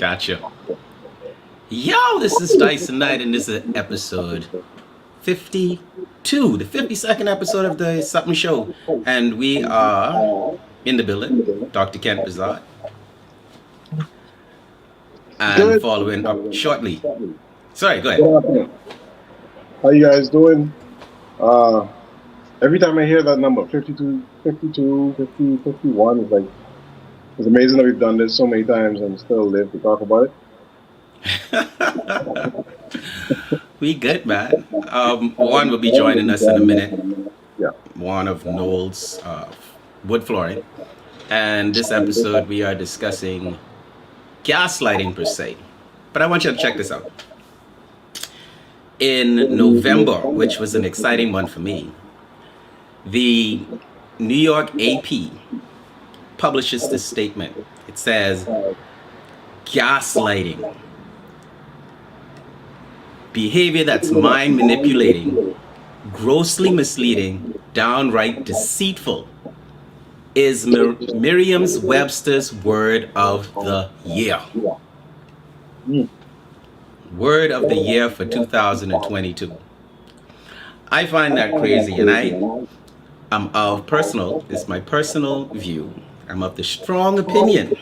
Gotcha. Yo, this is Dyson Knight, and this is episode 52, the 52nd episode of the Sup'm Show. And we are in the building, Dr. Kent Bizarre, and Good. following up shortly. Sorry, go ahead. Good afternoon. How you guys doing? Uh, every time I hear that number, 52, 52, 50, 51, it's amazing that we've done this so many times and still live to talk about We good, man. Juan will be joining us in a minute. it. Yeah. One of Noel's wood flooring. And this episode, we are discussing gaslighting per se. But I want you to check this out. In November, which was an exciting month for me, the New York AP publishes this statement. It says, gaslighting, behavior that's mind manipulating, grossly misleading, downright deceitful, is Merriam-Webster's word of the year. Mm. Word of the year for 2022. I find that crazy, and I'm of personal, it's my personal view. I'm of the strong opinion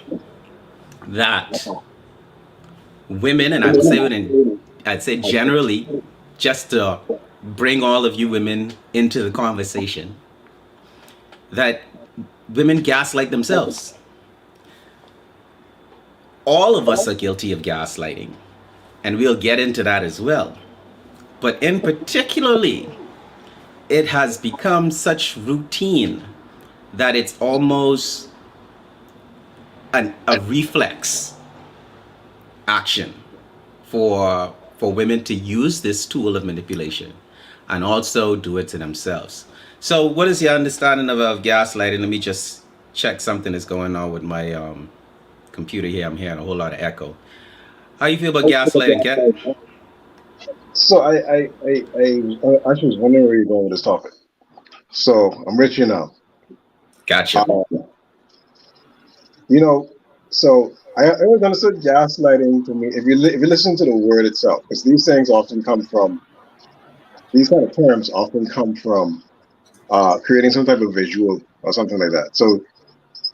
that women, and I would say I'd say generally, just to bring all of you women into the conversation, that women gaslight themselves. All of us are guilty of gaslighting, and we'll get into that as well. But in particularly, it has become such routine that it's almost a reflex action for women to use this tool of manipulation and also do it to themselves. So what is your understanding of gaslighting? Let me just check something that's going on with my computer here. I'm hearing a whole lot of echo. How you feel about gaslighting, Kat? So I actually was wondering where you're going with this topic. So I'm rich now. Gotcha. So I always understood gaslighting to me. If you listen to the word itself, because these kind of terms often come from creating some type of visual or something like that. So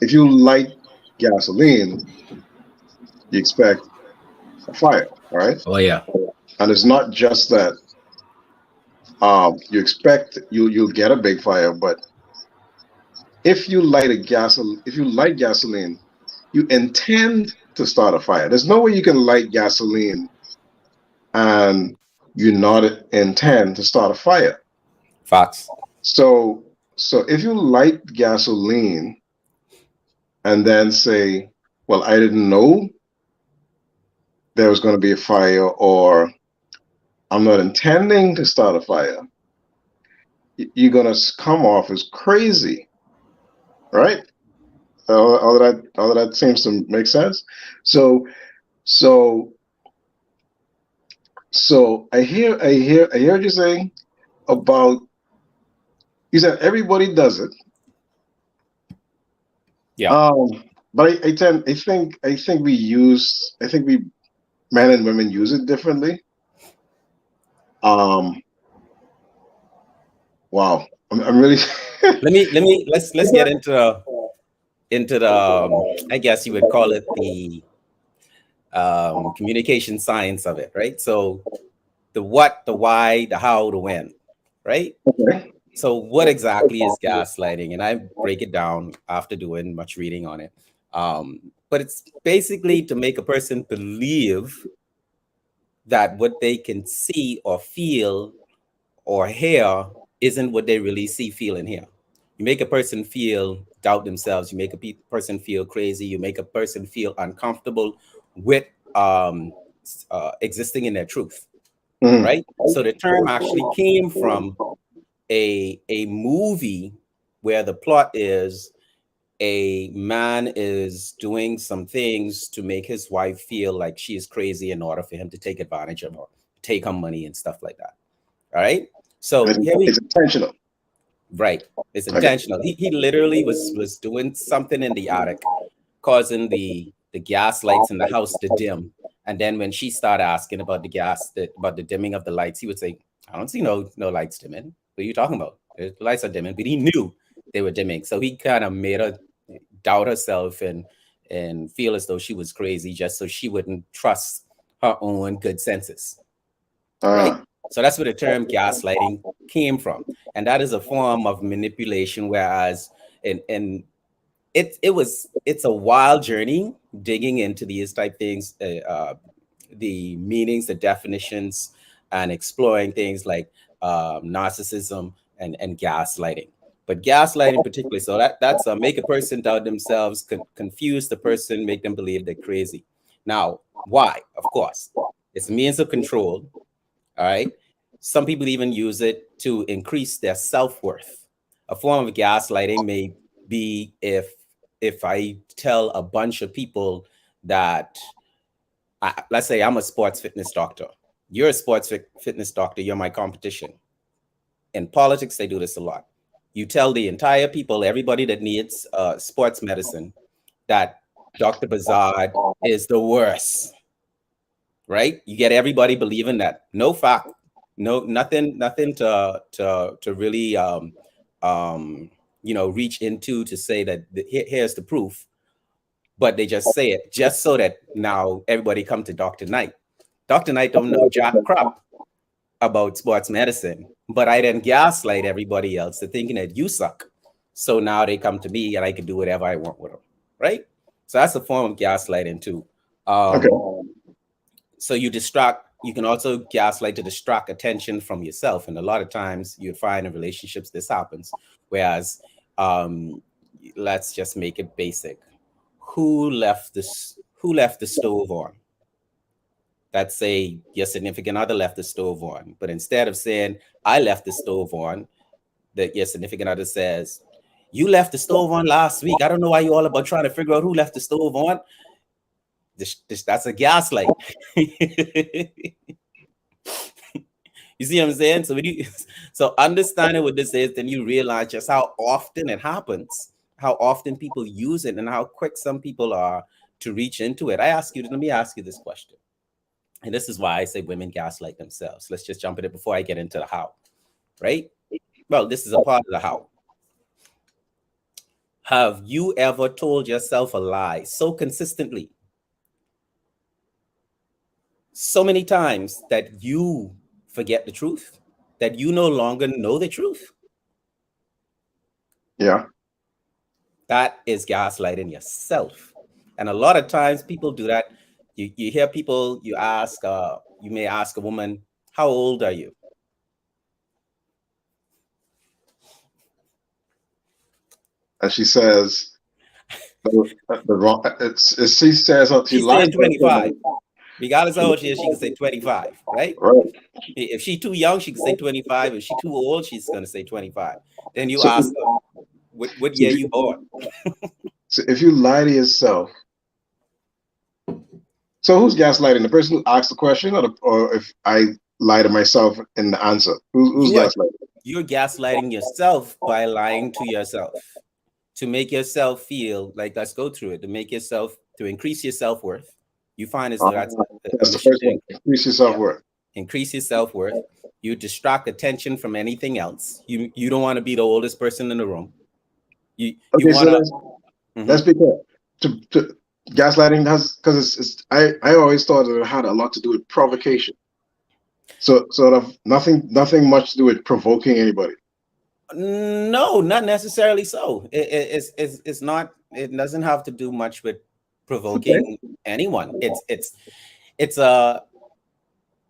if you light gasoline, you expect a fire, all right? Oh yeah. And it's not just that you expect you'll get a big fire, but if you light gasoline, you intend to start a fire. There's no way you can light gasoline and you not intend to start a fire. Facts. So if you light gasoline and then say, well, I didn't know there was going to be a fire, or I'm not intending to start a fire, you're going to come off as crazy, right? All of that seems to make sense. So I hear what you're saying about, you said everybody does it. Yeah. But I think we men and women use it differently. Wow. I'm really let's get into the I guess you would call it the communication science of it, right? So the what, the why, the how, the when, right? okay. So what exactly is gaslighting? And I break it down after doing much reading on it. But it's basically to make a person believe that what they can see or feel or hear isn't what they really see, feel, and hear. You make a person feel doubt themselves. You make a person feel crazy. You make a person feel uncomfortable with existing in their truth, right? So the term actually came from a movie where the plot is a man is doing some things to make his wife feel like she is crazy in order for him to take advantage of her, take her money and stuff like that. All right. So It's intentional. Right. It's intentional. He literally was doing something in the attic, causing the the gas lights in the house to dim. And then when she started asking about about the dimming of the lights, he would say, I don't see no lights dimming. What are you talking about? The lights are dimming. But he knew they were dimming. So he kind of made her doubt herself and feel as though she was crazy just so she wouldn't trust her own good senses. Right? So that's where the term gaslighting came from. And that is a form of manipulation, whereas in it's a wild journey digging into these type things, the meanings, the definitions, and exploring things like narcissism and gaslighting. But gaslighting particularly, so that's make a person doubt themselves, confuse the person, make them believe they're crazy. Now, why? Of course, it's a means of control. All right. Some people even use it to increase their self-worth. A form of gaslighting may be if I tell a bunch of people that, let's say I'm a sports fitness doctor. You're a sports fitness doctor. You're my competition. In politics, they do this a lot. You tell the entire people, everybody that needs sports medicine, that Dr. Bazard is the worst. Right? You get everybody believing that. No fact, nothing to really reach into to say that here's the proof. But they just say it just so that now everybody come to Dr. Knight. Dr. Knight don't know jack crap about sports medicine, but I then gaslight everybody else to thinking that you suck. So now they come to me and I can do whatever I want with them, right? So that's a form of gaslighting too. Okay. So you can also gaslight to distract attention from yourself. And a lot of times you'd find in relationships this happens. Whereas, let's just make it basic. Who left the stove on? Let's say your significant other left the stove on. But instead of saying, I left the stove on, that your significant other says, you left the stove on last week. I don't know why you all about trying to figure out who left the stove on. That's a gaslight. You see what I'm saying? So understanding what this is, then you realize just how often it happens, how often people use it, and how quick some people are to reach into it. Let me ask you this question. And this is why I say women gaslight themselves. Let's just jump in it before I get into the how, right? Well, this is a part of the how. Have you ever told yourself a lie so consistently, so many times that you forget the truth, that you no longer know the truth? Yeah. That is gaslighting yourself. And a lot of times people do that. You hear people, you may ask a woman, how old are you? And she says, she says she lies. Saying 25. Regardless of how old she is, she can say 25, right? Right. If she's too young, she can say 25. If she's too old, she's going to say 25. Then you ask her, what year you born? So if you lie to yourself, so who's gaslighting? The person who asked the question, or if I lie to myself in the answer? Who's gaslighting? You're gaslighting yourself by lying to yourself to make yourself feel like, let's go through it, to increase your self-worth. You find as though that's the first one. Increase your self-worth. Increase your self-worth. You distract attention from anything else. You don't want to be the oldest person in the room. Let's be clear. Gaslighting because I always thought that it had a lot to do with provocation. So sort of nothing much to do with provoking anybody. No, not necessarily so. It's not. It doesn't have to do much with provoking anyone. It's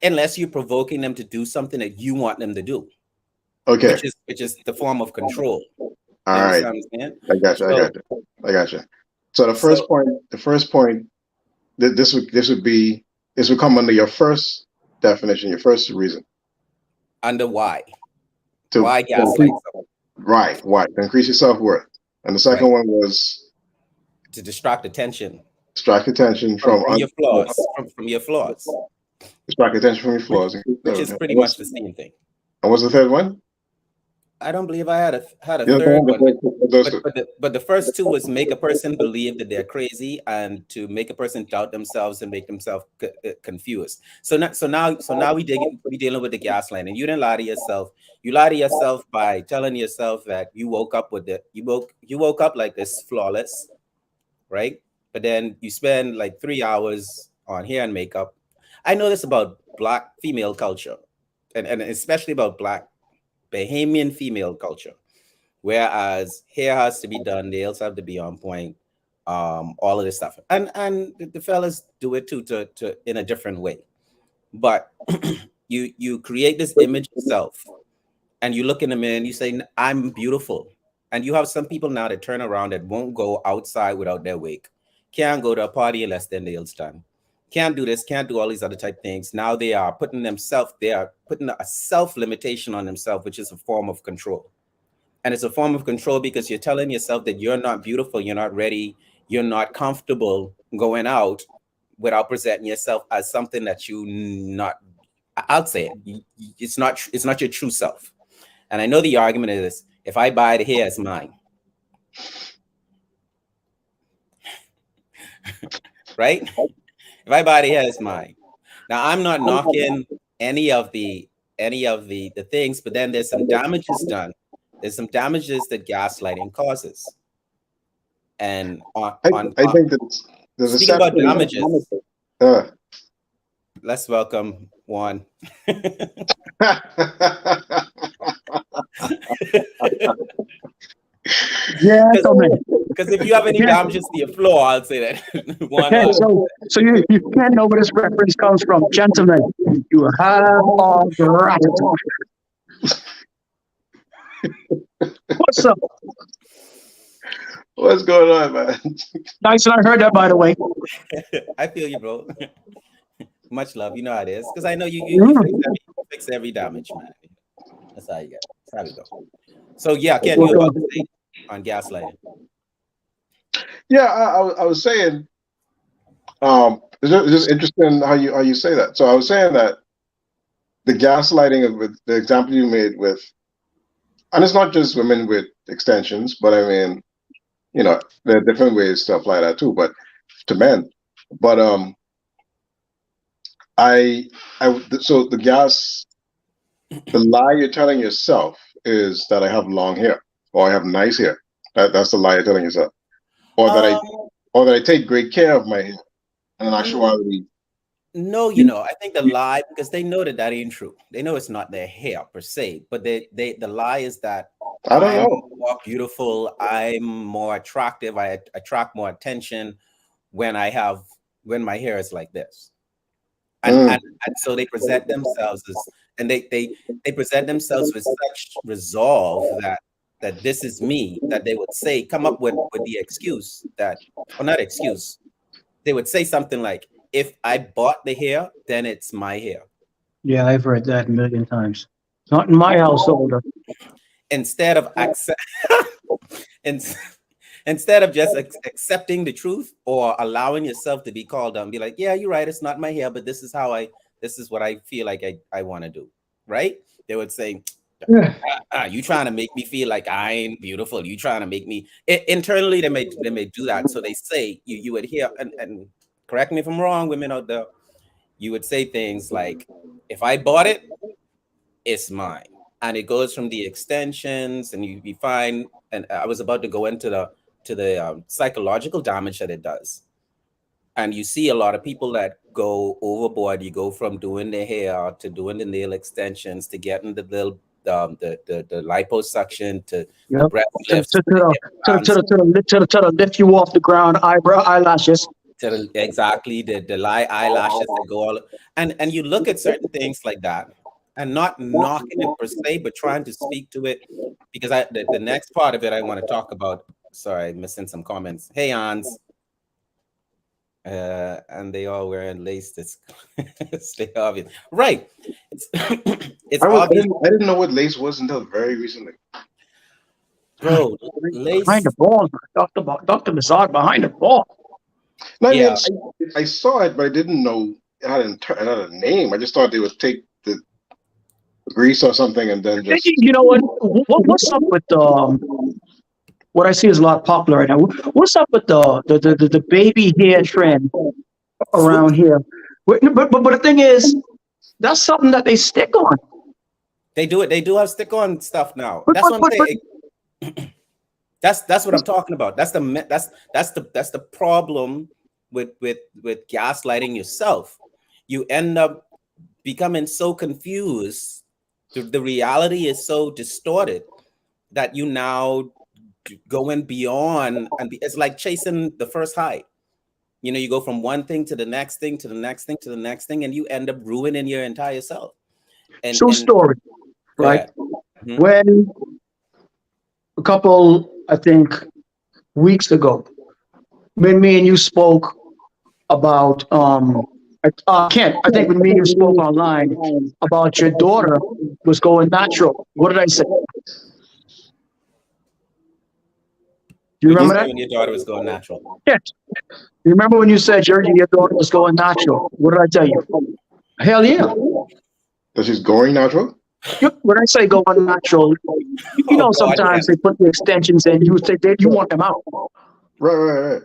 unless you're provoking them to do something that you want them to do. Okay. Which is the form of control. All right. I got you. So the first point, this would come under your first definition, your first reason. Under why? Why gaslight? Right. Why? To increase your self-worth. And the second one was to distract attention. Distract attention from your flaws. From your flaws. Distract attention from your flaws. Which is pretty much the same thing. And what's the third one? I don't believe I had a third one. those two. But the first two was make a person believe that they're crazy, and to make a person doubt themselves and make themselves confused. So now we dealing with the gaslighting. You didn't lie to yourself. You lie to yourself by telling yourself that you woke up with it. You woke up like this, flawless, right? But then you spend like 3 hours on hair and makeup. I know this about Black female culture, and especially about Black Bahamian female culture. Whereas hair has to be done, nails have to be on point, all of this stuff, and the fellas do it too, to in a different way. But you create this image of self, and you look in the mirror and you say, I'm beautiful. And you have some people now that turn around that won't go outside without their wig, can't go to a party unless their nails done, can't do this, can't do all these other type things. Now they are putting a self limitation on themselves, which is a form of control. And it's a form of control because you're telling yourself that you're not beautiful, you're not ready, you're not comfortable going out without presenting yourself as something that you not. I'll say it. It's not your true self. And I know the argument is, if I buy the hair, it's mine. Right? If I buy the hair, it's mine. Now I'm not knocking any of the things, but then there's some damages done. There's some damages that gaslighting causes. And I think that there's speaking about damages, Uh. let's welcome Juan. Yeah, because if you have any damages to your floor, I'll say that. Juan, okay, so you can't know where this reference comes from, gentlemen. You have all gratitude. What's up? What's going on, man? Nice, and I heard that, by the way. I feel you, bro. Much love. You know how it is. Because I know you fix every damage, man. That's how you get. That's how we go. So yeah, Ken, you about to say on gaslighting? Yeah, I was saying, it's just interesting how you say that. So I was saying that the gaslighting with the example you made with, and it's not just women with extensions, but I mean, you know, there are different ways stuff like that too, but to men. But so the lie you're telling yourself is that I have long hair or I have nice hair. That's the lie you're telling yourself, or that I take great care of my hair. And in actuality, no, I think the lie, because they know that ain't true. They know it's not their hair per se, but the lie is that I don't I'm know. more beautiful, I'm more attractive, I attract more attention when my hair is like this. And so they present themselves as, and they present themselves with such resolve that this is me, that they would say, come up with the excuse that, or not excuse, they would say something like, if I bought the hair, then it's my hair. Yeah, I've heard that a million times. Not in my household. Instead of instead of just accepting the truth or allowing yourself to be called on, be like, yeah, you're right, it's not my hair, but this is what I feel like I want to do, right? They would say, you trying to make me feel like I ain't beautiful, you trying to make me internally, they may do that. So they say, you would hear, and correct me if I'm wrong, women out there, you would say things like, if I bought it, it's mine. And it goes from the extensions, and you find, and I was about to go into the psychological damage that it does. And you see a lot of people that go overboard. You go from doing their hair to doing the nail extensions to getting the little the liposuction to the breast lifts, to lift you off the ground, eyelashes. Exactly, the eyelashes that go all, and you look at certain things like that, and not knocking it per se, but trying to speak to it, because the next part of it I want to talk about. Sorry, I'm missing some comments. Hey, Hans. And they all wearing lace. That's stay obvious, right? It's obvious. I didn't know what lace was until very recently. Bro, lace behind the ball, Dr. Mazard behind the ball. No, yeah. I mean, I saw it, but I didn't know it had a name. I just thought they would take the grease or something and then just. You know what? What's up with what I see is a lot popular right now. What's up with the baby hair trend Swoop. around here? But the thing is, that's something that they stick on. They do it. They do have stick on stuff now. But That's but what I'm but, but saying. That's what I'm talking about. That's the problem with gaslighting yourself. You end up becoming so confused. The reality is so distorted that you now going beyond, and it's like chasing the first high. You go from one thing to the next thing to the next thing to the next thing, and you end up ruining your entire self. true And story, go right? ahead. Mhm. When a couple, I think, weeks ago, when me and you spoke about Kent, I think when me and you spoke online about your daughter was going natural. What did I say? Do you Would you remember say that? when your daughter was going natural? Yes. You remember when you said your daughter was going natural? What did I tell you? Hell yeah. That she's going natural. When I say going natural, Oh God, sometimes Ken. they put the extensions in. You say you want them out, Right, right, right.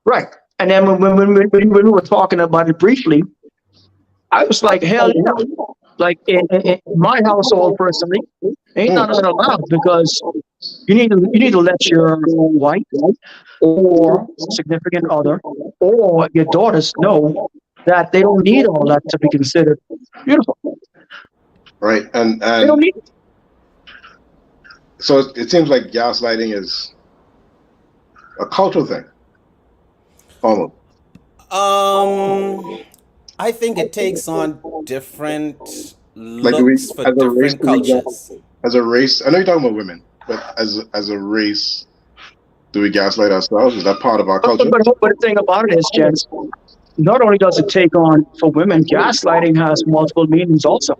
right? And then when we were talking about it briefly, I was like, hell yeah. Like in my household personally, ain't none of that allowed because you need to let your wife or significant other or your daughters know that they don't need all that to be considered beautiful. Right, and They don't and need. so it seems like gaslighting is a cultural thing, almost. Um, I think it takes on different Like, do we, looks for as a race, different cultures. as a race? I know you're talking about women, but as a race, do we gaslight ourselves? Is that part of our But, but, culture? but, but the thing about it is, gents, not only does it take on for women, gaslighting has multiple meanings also.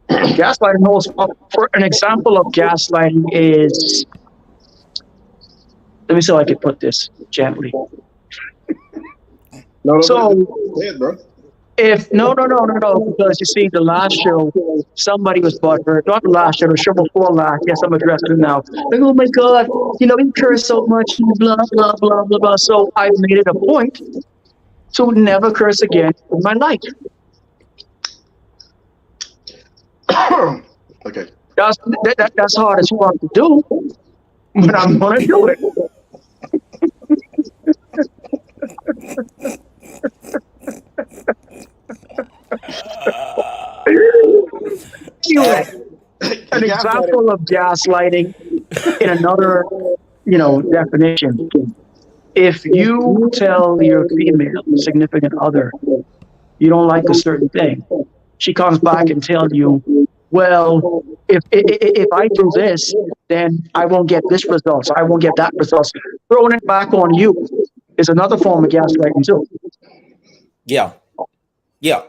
Gaslighting holds, for an example of gaslighting is, let me see if I can put this gently. No, no, So say it, bro. if, no, because you see the last show, somebody was butthurt, not the last show, the show before last, yes, I'm addressing it now. Like, oh my God, you curse so much, blah, blah, blah, blah, blah. So I've made it a point to never curse again in my life. Okay. That's hard as fuck to do, but I'm gonna do it. Anyway, an Gaslighting. example of gaslighting in another, definition. If you tell your female significant other you don't like a certain thing, she comes back and tells you, well, if I do this, then I won't get this result. So I won't get that result. Throwing it back on you is another form of gaslighting too. Yeah, yeah,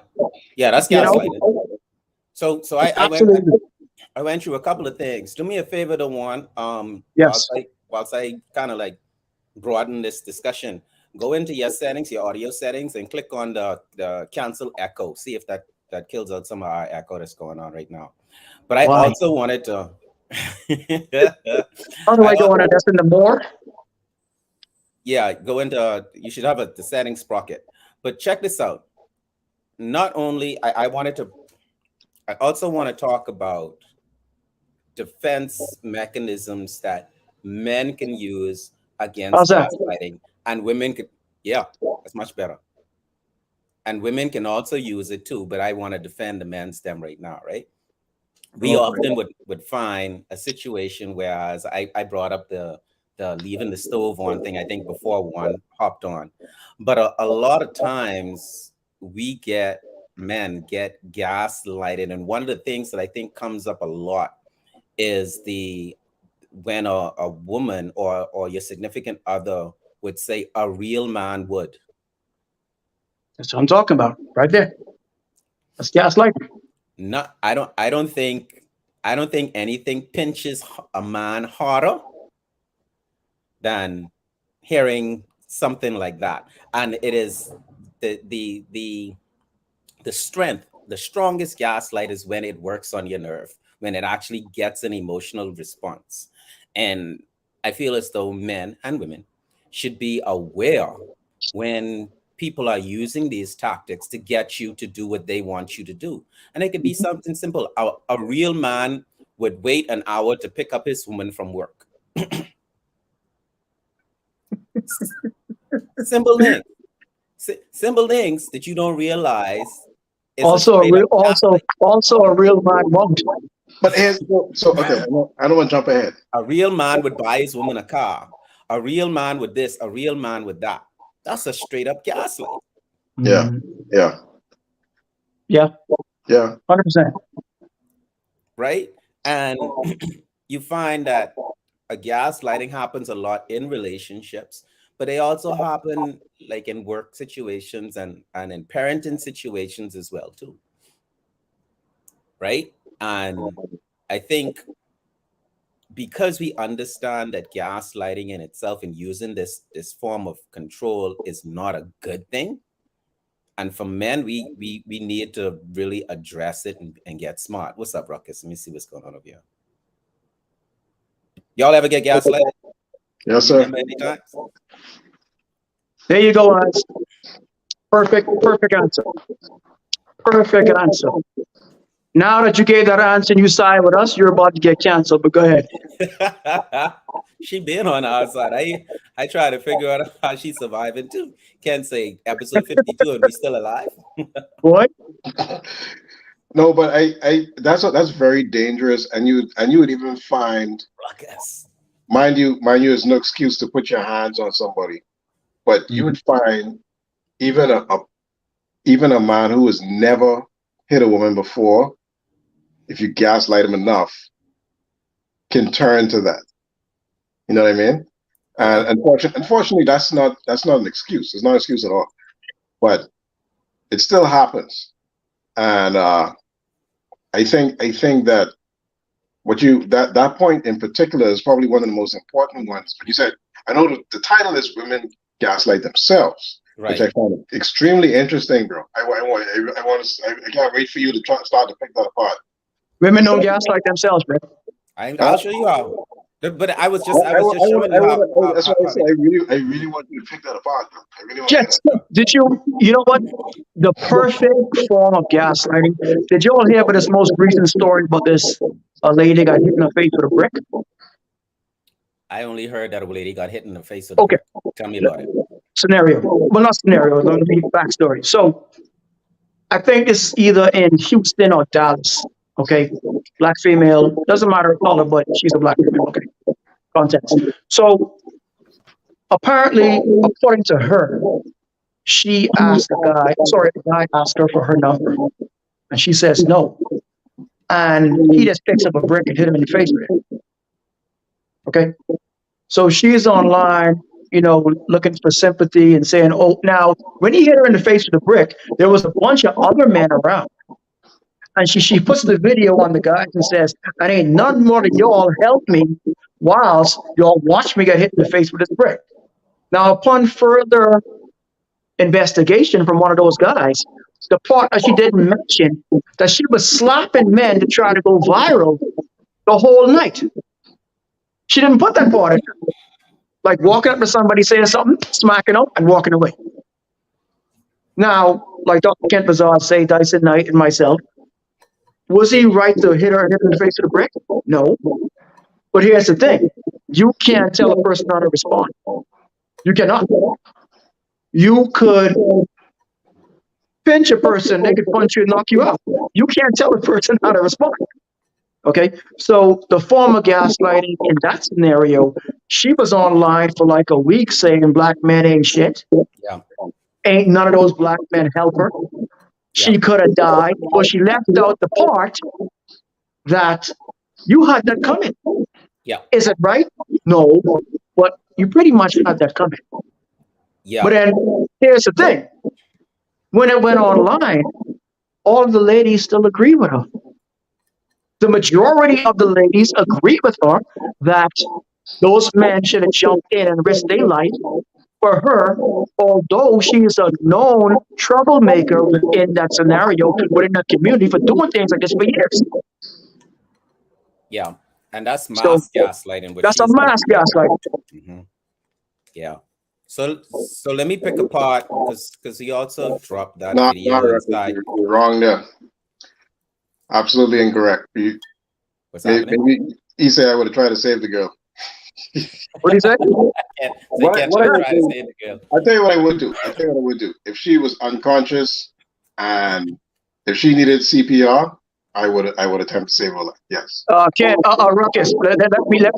yeah. That's You know, gaslighting. So absolutely. I went through a couple of things. Do me a favor, the one Yes. whilst I kind of like broaden this discussion, go into your settings, your audio settings, and click on the cancel echo. See if that kills out some of our echo that's going on right now. But I Why? also wanted to. How do I I go on it? That's in the more. Yeah, go into you should have the settings sprocket. But check this out. Not only I also want to talk about defense mechanisms that men can use How's against that? gaslighting, and women could, yeah, that's much better. And women can also use it too, but I want to defend the men's them right now, right? We Go for it. often would find a situation, whereas I brought up the leaving the stove on thing, I think before one hopped on. But a lot of times men get gaslighted. And one of the things that I think comes up a lot is the when a woman or your significant other would say a real man would. That's what I'm talking about, right there. That's gaslighting. Not I don't think anything pinches a man harder than hearing something like that. And it is the strength, the strongest gaslight is when it works on your nerve, when it actually gets an emotional response. And I feel as though men and women should be aware when people are using these tactics to get you to do what they want you to do. And it could be something simple. A real man would wait an hour to pick up his woman from work. Simple things. Simple things that you don't realize is a Also, a straight real, up gaslight. also a real man won't. But here's so okay. I don't want to jump ahead. A real man would buy his woman a car. A real man with this, a real man with that. That's a straight up gaslight, Yeah, Mhm. yeah, Yeah, yeah. 100%. right? And you find that a gaslighting happens a lot in relationships, but they also happen like in work situations and in parenting situations as well too, right? And I think because we understand that gaslighting in itself and using this form of control is not a good thing, and for men we need to really address it and get smart. What's up, Ruckus? Let me see what's going on over here. Y'all ever get gaslighted? Yes, You sir. remember any times? There you go, Lance. Perfect answer. Perfect answer. Now that you gave that answer and you side with us, you're about to get canceled, but go ahead. She been on our side. I try to figure out how she's surviving too. Can't say episode 52 and we still alive. Boy, No, but that's very dangerous, and you would even find, Ruckus. mind you, is no excuse to put your hands on somebody, but you would find even even a man who has never hit a woman before, if you gaslight him enough, can turn to that. You know what I mean? And Okay. unfortunately, that's not an excuse. It's not an excuse at all. But it still happens, and I think that that point in particular is probably one of the most important ones. But you said, I know the title is "Women Gaslight Themselves," which Right. I find extremely interesting, bro. I can't wait for you to start to pick that apart. women don't So, gaslight themselves, bro. I'll show you how. But I was just showing you that's why I how said they. I really want you to pick that apart, bro. I really want to hear Yes. that. Did you know what? The perfect form of gaslighting. Did you all hear about this most recent story about this a lady got hit in the face with a brick? I only heard that a lady got hit in the face with a Okay, brick. Tell me about it. scenario. Well, not scenario. Let me backstory. So I think it's either in Houston or Dallas. Okay, black female doesn't matter her color, but she's a black female. Okay, context. So apparently, according to her, she asked the guy. Sorry, the guy asked her for her number, and she says no. And he just picks up a brick and hit him in the face with it. Okay. So she's online, looking for sympathy and saying, oh, now, when he hit her in the face with a brick, there was a bunch of other men around. And she puts the video on the guys and says, I ain't none more than y'all help me whilst y'all watch me get hit in the face with this brick. Now, upon further investigation from one of those guys, the part that she didn't mention, that she was slapping men to try to go viral the whole night. She didn't put that part in. Like walking up to somebody saying something, smacking up, and walking away. Now, like Dr. Kent Bazard say, Dyson Knight and myself, was he right to hit her in the face with a brick? No. But here's the thing. You can't tell a person how to respond. You cannot. You could pinch a person, they could punch you and knock you out. You can't tell a person how to respond. Okay, so the form of gaslighting in that scenario, she was online for like a week saying black men ain't shit. Yeah. Ain't none of those black men help her. Yeah. She could have died, but she left out the part that you had that coming. Yeah. Is it right? No, but you pretty much had that coming. Yeah. But then here's the thing. When it went online, all of the ladies still agree with her. The majority of the ladies agree with her that those men should have jumped in and risked their life for her, although she is a known troublemaker within that scenario, within that community for doing things like this for years. Yeah. And that's So mass gaslighting, what that's a she's mass doing. gaslight. Hmm. Yeah. So let me pick apart because he also dropped that No, no, video Ruckus, inside. you're wrong there. Absolutely incorrect. What's happening? Maybe he said I would have tried to save the girl. What do you say? So you can't What I would try to do, save the girl. I tell you what I would do. I tell you what I would do. If she was unconscious and if she needed CPR, I would attempt to save her life. Yes. Ken, Ruckus, let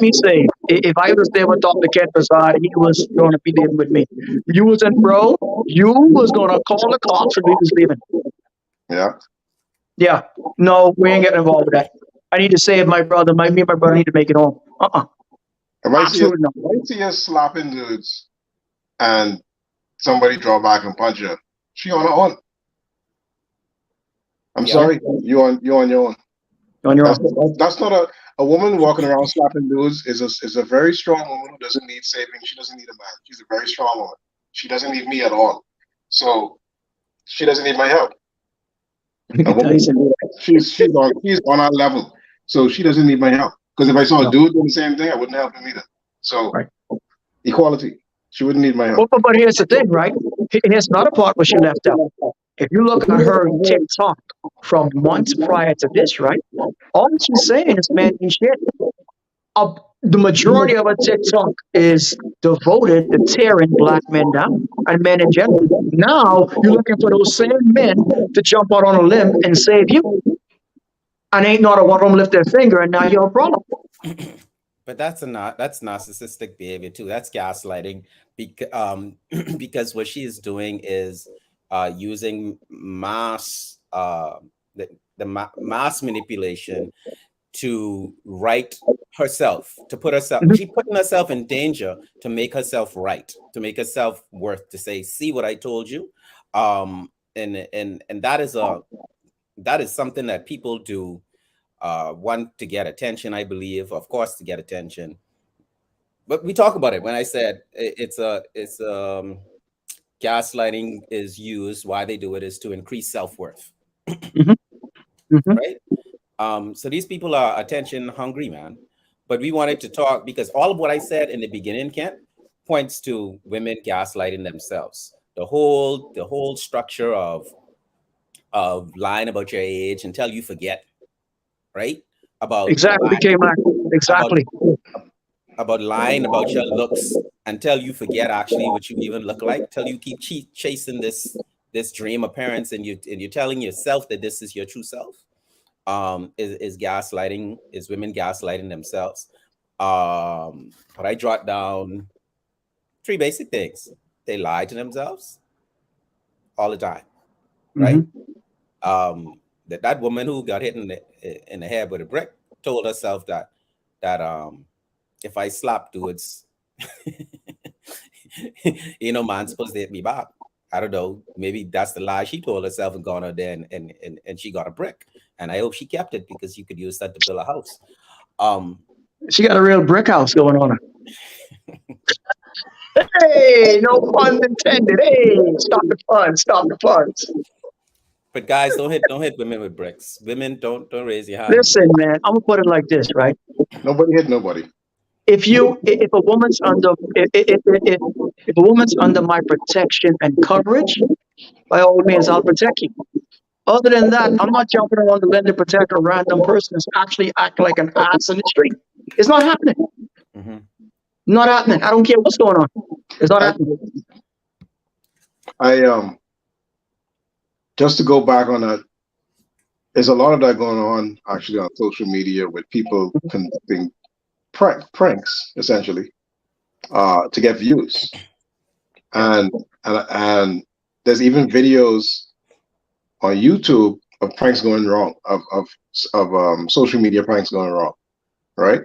me say, if I was there with Dr. Ken Prasad, he was going to be leaving with me. You wasn't, bro. You was going to call the cops when we was leaving. Yeah. Yeah. No, we ain't getting involved with that. I need to save my brother. Me and my brother need to make it home. Absolutely not. If I see us slapping dudes and somebody draw back and punch her, she on her own. I'm Yeah. sorry, you on your own. On your own. That's not a woman walking around slapping dudes is a very strong woman who doesn't need saving. She doesn't need a man. She's a very strong woman. She doesn't need me at all. So she doesn't need my help. A woman, she's on our level. So she doesn't need my help. Because if I saw a dude doing the same thing, I wouldn't help him either. So Right. Equality. She wouldn't need my help. But here's the thing, right? Here's another part where she left out. If you look at her TikTok from months prior to this, right? All she's saying is man and shit. The majority of her TikTok is devoted to tearing black men down and men in general. Now you're looking for those same men to jump out on a limb and save you. And ain't not a one of them lift their finger and now you're a problem. But that's narcissistic behavior too. That's gaslighting because what she is doing is using mass mass manipulation to right herself, to put herself, she's putting herself in danger to make herself right, to make herself worth, to say, see what I told you. And that is something that people do, one, to get attention, I believe, of course, to get attention. But we talk about it when I said it's gaslighting is used. Why they do it is to increase self-worth. Right? So these people are attention hungry, man. But we wanted to talk because all of what I said in the beginning, Kent, points to women gaslighting themselves. The whole structure of lying about your age until you forget, right? Exactly, exactly. About lying about your looks until you forget actually what you even look like, till you keep chasing this dream appearance and you're telling yourself that this is your true self. Is gaslighting, is women gaslighting themselves. But I jot down 3 basic things. They lie to themselves all the time, right? That woman who got hit in the head with a brick told herself that if I slap dudes, man's supposed to hit me back. I don't know. Maybe that's the lie she told herself and gone out there and she got a brick. And I hope she kept it because you could use that to build a house. She got a real brick house going on her. Hey, no pun intended. Hey, stop the puns. But guys, don't hit women with bricks. Women, don't raise your hand. Listen, man, I'm gonna put it like this, right? Nobody hit nobody. If a woman's under if a woman's under my protection and coverage, by all means, I'll protect you. Other than that, I'm not jumping around the limb to protect a random person who's actually acting like an ass in the street. It's not happening. Not happening. I don't care what's going on. It's not happening. Just to go back on that, there's a lot of that going on actually on social media with people conducting pranks essentially to get views, and there's even videos on YouTube of pranks going wrong, of social media pranks going wrong, right?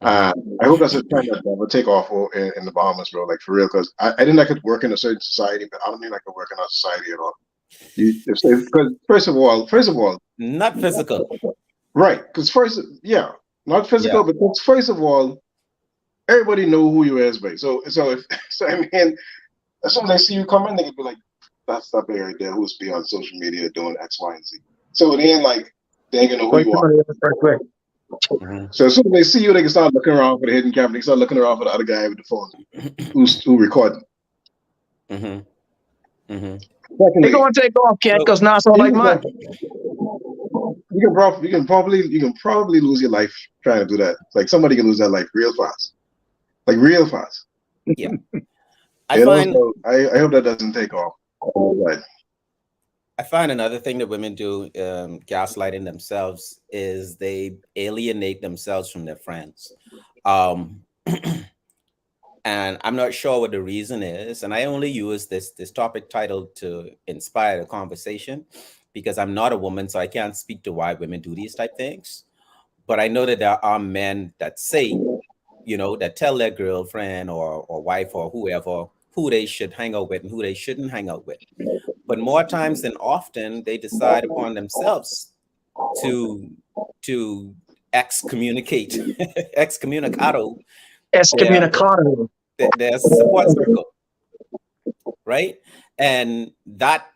I hope that's a trend that will take off in the Bahamas, bro. Like for real, because I didn't like it work in a certain society, but I don't think I could work in our society at all. Because first of all, not physical, right? Because not physical, but first of all, everybody know who you is, babe. So I mean, as soon as I see you coming, they could be like, "That's that baby right there who's be on social media doing X, Y, and Z." So it ain't like they ain't gonna know who you are. Right quick. Mm-hmm. So as soon as they see you, they can start looking around for the hidden camera. They start looking around for the other guy with the phone who recording. Mm-hmm. Mm-hmm. They go Secondly, and take off, kid, So because now it's all like you mine. you can probably lose your life trying to do that. Like somebody can lose their life real fast, like real fast. yeah, I find So I hope that doesn't take off. Right. I find another thing that women do, gaslighting themselves, is they alienate themselves from their friends. Um, and I'm not sure what the reason is. And I only use this topic title to inspire the conversation because I'm not a woman, so I can't speak to why women do these type things. But I know that there are men that say, that tell their girlfriend or wife or whoever who they should hang out with and who they shouldn't hang out with. But more times than often, they decide upon themselves to to excommunicate, excommunicado their Excommunicado. their support circle, right? And that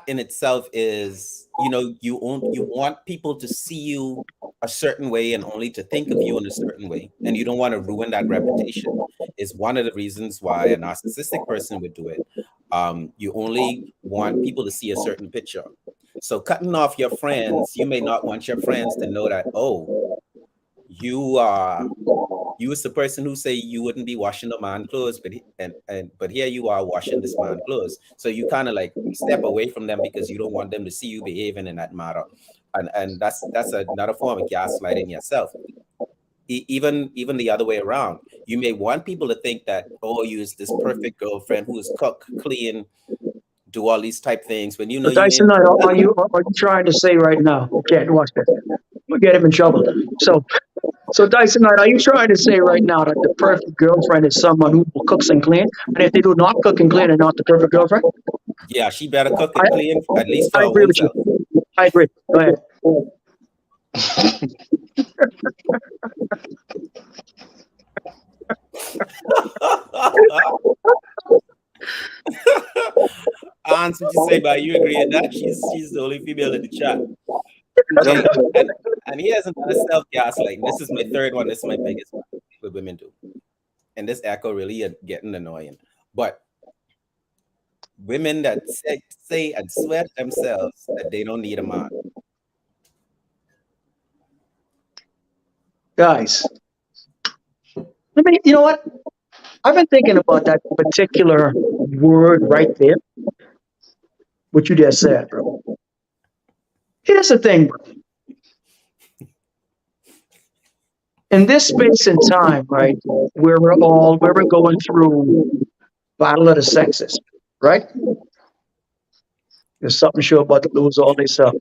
in itself is, you want people to see you a certain way and only to think of you in a certain way, and you don't want to ruin that reputation. Is one of the reasons why a narcissistic person would do it. You only want people to see a certain picture. So cutting off your friends, you may not want your friends to know that, oh, you are you was the person who say you wouldn't be washing a man clothes, but here you are washing this man clothes. So you kind of like step away from them because you don't want them to see you behaving in that matter. And that's another form of gaslighting yourself. Even the other way around, you may want people to think that, oh, you is this perfect girlfriend who is cook, clean, do all these type things when you know So you Dyson ain't. Knight, are you trying to say right now? Okay, watch this. We'll get him in trouble. So Dyson Knight, are you trying to say right now that the perfect girlfriend is someone who cooks and clean? And if they do not cook and clean, they're not the perfect girlfriend? Yeah, she better cook I, and clean at least for I her agree own with you. self. I agree. Go ahead. Hans, would you say by you agree with that? She's the only female in the chat. Jump Hey, in. and he hasn't done a self gaslighting. This is my third one. This is my biggest one with women do. And this echo really getting annoying. But women that say and swear to themselves that they don't need a man. Guys, you know what? I've been thinking about that particular word right there, what you just said, bro. Here's the thing, bro. In this space and time, right, where we're going through battle of the sexes, right? There's something sure about to lose all this up.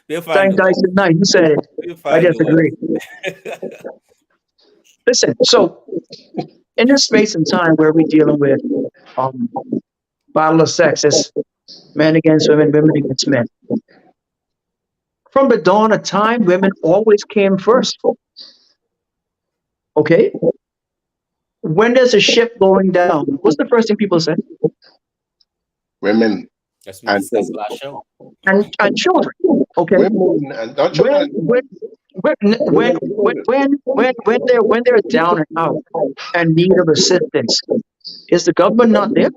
We'll find Thank the one. Dyson Knight, you said it. We'll I find the one. disagree. Listen, so in this space and time where we're dealing with um, battle of sexes, men against women, women against men. From the dawn of time, women always came first. Okay? When there's a ship going down, what's the first thing people say? Women As we and discussed children. last show. And children. Okay? Women and not When children. when when they're down and out and need of assistance, is the government not there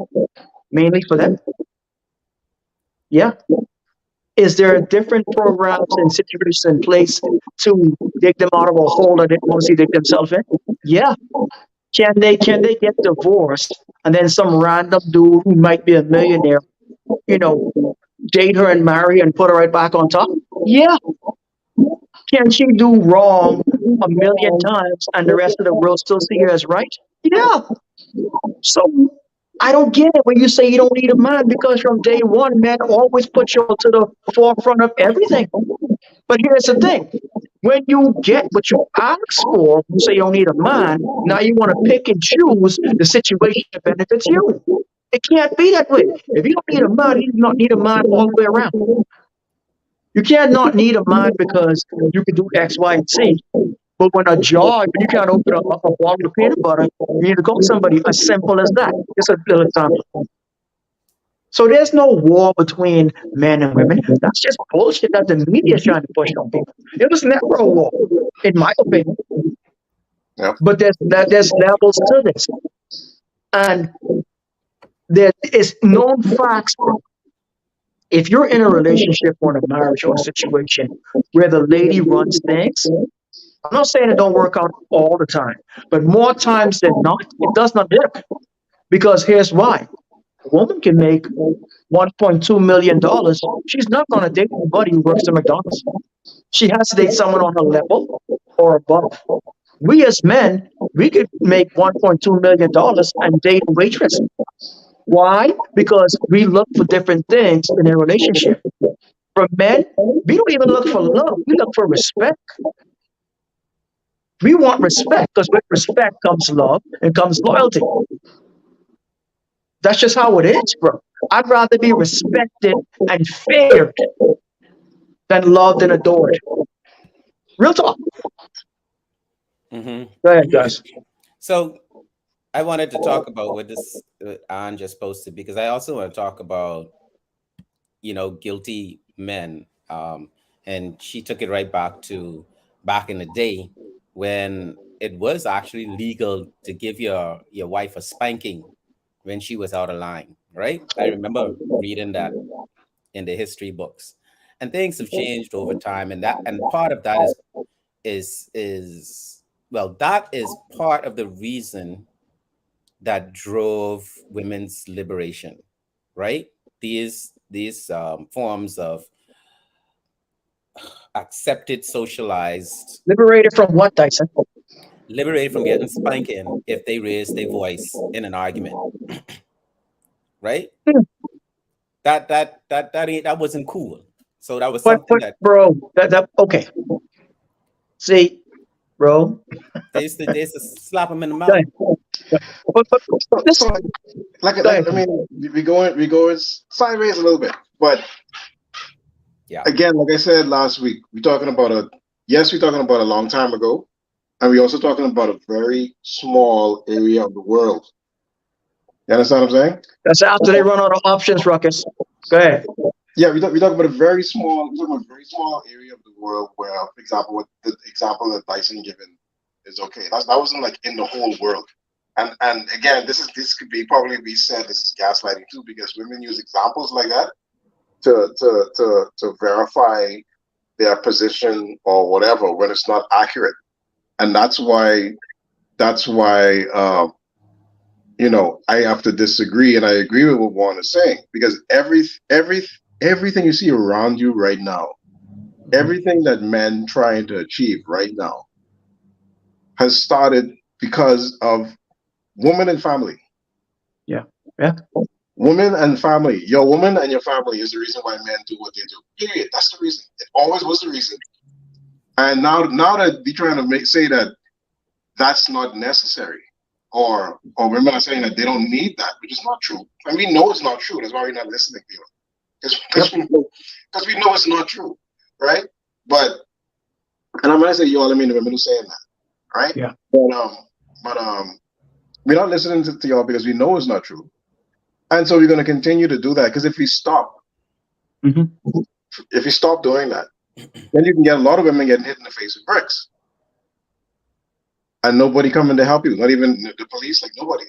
mainly for them? Yeah. Is there different programs and situations in place to dig them out of a hole that they obviously dig themselves in? Yeah. Can they get divorced and then some random dude who might be a millionaire, you know, date her and marry and put her right back on top? Yeah. Can she do wrong a million times and the rest of the world still see her as right? Yeah. So I don't get it when you say you don't need a man because from day one, men always put you to the forefront of everything. But here's the thing. When you get what you ask for, you say you don't need a man, now you want to pick and choose the situation that benefits you. It can't be that way. If you don't need a man, you do not need a man all the way around. You can't not need a man because you can do X, Y, and Z. But when a job, you can't open a bottle of peanut butter, you need to go to somebody as simple as that. Just a little example. So there's no war between men and women. That's just bullshit that the media is trying to push on people. It was never a war, in my opinion. Yep. But there's levels to this, and there is known facts, bro. If you're in a relationship or in a marriage or a situation where the lady runs things, I'm not saying it don't work out all the time, but more times than not, it does not work. Because here's why: a woman can make $1.2 million. She's not going to date anybody who works at McDonald's. She has to date someone on her level or above. We as men, we could make $1.2 million and date a waitress. Why? Because we look for different things in a relationship. For men, we don't even look for love. We look for respect. We want respect because with respect comes love and comes loyalty. That's just how it is, bro. I'd rather be respected and feared than loved and adored. Real talk. Hmm. Go ahead, guys. So I wanted to talk about what this Anne just posted because I also want to talk about guilty men, and she took it right back to back in the day when it was actually legal to give your wife a spanking when she was out of line, right? I remember reading that in the history books, and things have changed over time, and part of that is well, that is part of the reason that drove women's liberation, right? These forms of accepted, socialized, Liberated from what, Dyson? liberated from getting spanking if they raise their voice in an argument, right? Hmm. That wasn't cool. So that was But something that bro, that okay. See, bro. they used to slap them in the Go mouth. ahead. But So this. Go like ahead. I mean, we going sideways a little bit, but Yeah. again, like I said last week, we're talking about a long time ago, and we're also talking about a very small area of the world. You understand what I'm saying? That's after they run out of options, Ruckus. Go ahead. Yeah, we talk about a very small area of the world where, for example, what the example that Dyson given is okay. That wasn't like in the whole world. And again, this could be probably be said this is gaslighting too, because women use examples like that to verify their position or whatever when it's not accurate. And that's why I have to disagree, and I agree with what Juan is saying, because everything you see around you right now, everything that men trying to achieve right now has started because of woman and family. Yeah. Yeah. Woman and family. Your woman and your family is the reason why men do what they do. Period. That's the reason. It always was the reason. And now that we're trying to say that that's not necessary, or women are saying that they don't need that, which is not true. And we know it's not true. That's why we're not listening to you. Because we know it's not true, right? But and I'm gonna say y'all, I mean the women who saying that, right? Yeah. But we're not listening to y'all because we know it's not true. And so we're gonna continue to do that, because if we stop doing that, then you can get a lot of women getting hit in the face with bricks. And nobody coming to help you, not even the police, like nobody.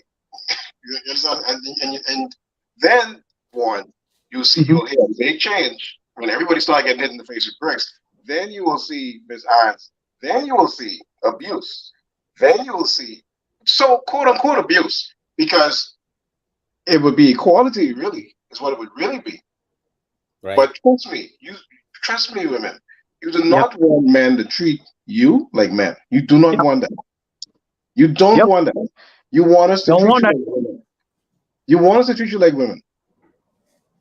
You understand? And then, one, you'll hear a big change when everybody start getting hit in the face with bricks. Then you will see Ms. Irons. Then you will see abuse. Then you will see quote unquote abuse, because it would be equality, really, is what it would really be. Right. But trust me, women, you do not want men to treat you like men. You do not want that. You don't want that. You want us to treat you like women. You want us to treat you like women.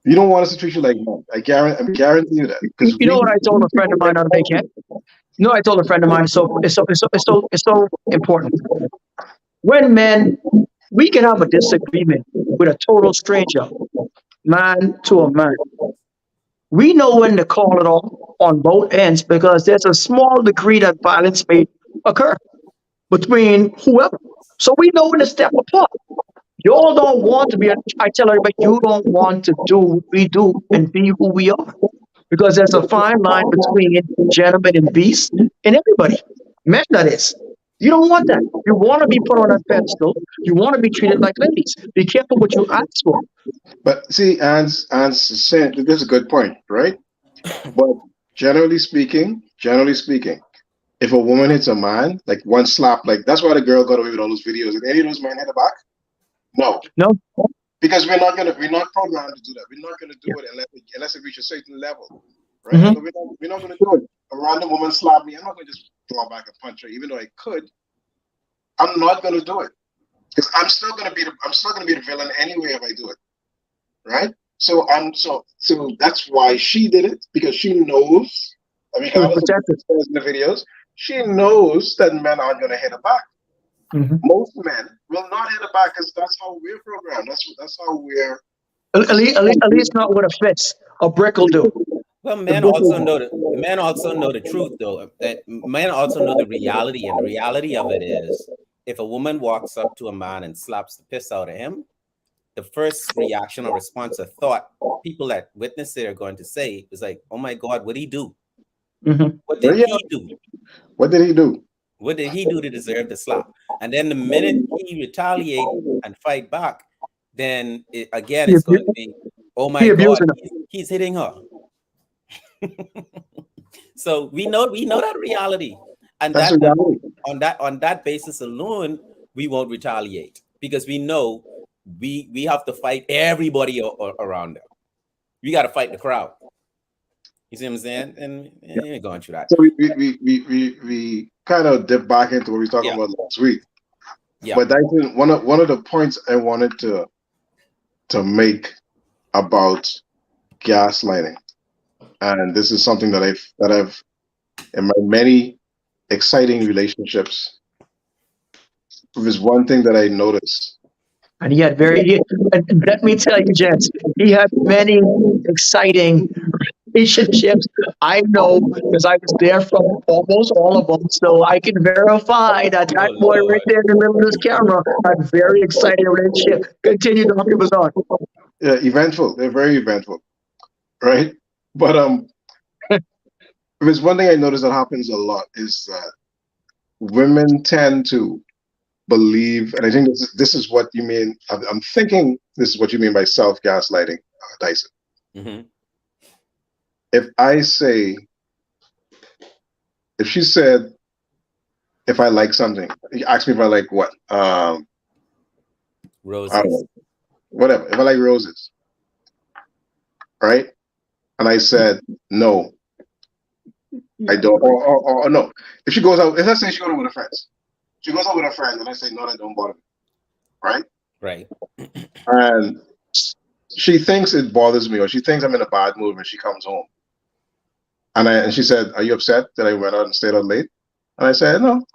You don't want us to treat you like men. I guarantee you that. Because You know what I told a friend of mine on the weekend? No, I told a friend of mine. It's so important. When men, we can have a disagreement with a total stranger, man to a man. We know when to call it off on both ends, because there's a small degree that violence may occur between whoever. So we know when to step apart. You all don't want to be. I tell everybody, you don't want to do what we do and be who we are, because there's a fine line between gentleman and beast and everybody. Men, that is. You don't want that. You want to be put on a pedestal. You want to be treated like ladies. Be careful what you ask for. But see, Anne's saying this is a good point, right? But generally speaking, if a woman hits a man, like one slap, like that's why the girl got away with all those videos. Did any of those men hit her back? No, No. because we're not programmed to do that. We're not gonna do it unless it reaches a certain level, right? Hmm. So we're not gonna do it. A random woman slap me, I'm not gonna just draw back and punch her, even though I could. I'm not gonna do it because I'm still gonna be the villain anyway if I do it, right? So that's why she did it, because she knows. I mean, She was regardless of what protected. she says in the videos, she knows that men aren't gonna hit her back. Hmm. Most men will not hit her back because that's how we're programmed. That's how we're. At least not with a fist. A brick will do. Well, The brick will do. men also know the truth though. That men also know the reality, and the reality of it is, if a woman walks up to a man and slaps the piss out of him, the first reaction or response or thought people that witness it are going to say is like, "Oh my God, what did he do? Hmm. What Well, did yeah. he do? What did he do? What did he do to deserve the slap?" And then the minute he retaliate and fight back, then again He, it's going abu- to be, "Oh he my God, abusing her. he's hitting her." So we know that reality, and That's that reality. on that basis alone, we won't retaliate because we know we have to fight everybody around them. We got to fight the crowd. You see what I'm saying? And Yeah. you're going through that. So we kind of dip back into what we were talking Yeah, about last week. yeah. But I think one of the points I wanted to make about gaslighting, and this is something that I've in my many exciting relationships, is one thing that I noticed. And he had and let me tell you, gents, he had many exciting relationships. I know because I was there from almost all of them. So I can verify that Oh that boy right Lord. there in the middle of this camera had very exciting relationship. Continue, Dr. Bazan. Yeah, eventful. They're very eventful, right? But if there's one thing I noticed that happens a lot is that women tend to believe, and I think this is what you mean. I'm thinking this is what you mean by self gaslighting, Dyson. Hmm. If I say, if she said, if I like something, you ask me if I like what, I don't Roses. know, whatever. If I like roses, right? And I said no, I don't, or no. If she goes out, if let's say she goes out with her friends, she goes out with her friends, and I say no, that don't bother me, right? Right. And she thinks it bothers me, or she thinks I'm in a bad mood when she comes home. And she said, "Are you upset that I went out and stayed out late?" And I said, "No."